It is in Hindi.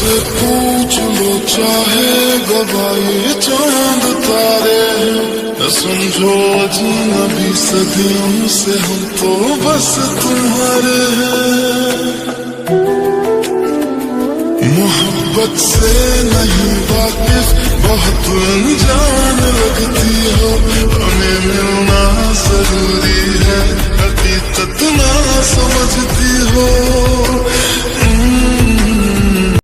से पूछ लो चाहे गवाए चांद तारे, समझो अजनबी सदियों से हम तो बस तुम्हारे हैं। मोहब्बत से नहीं वाकिफ बहुत अनजान लगती हो, हमें मिलना जरूरी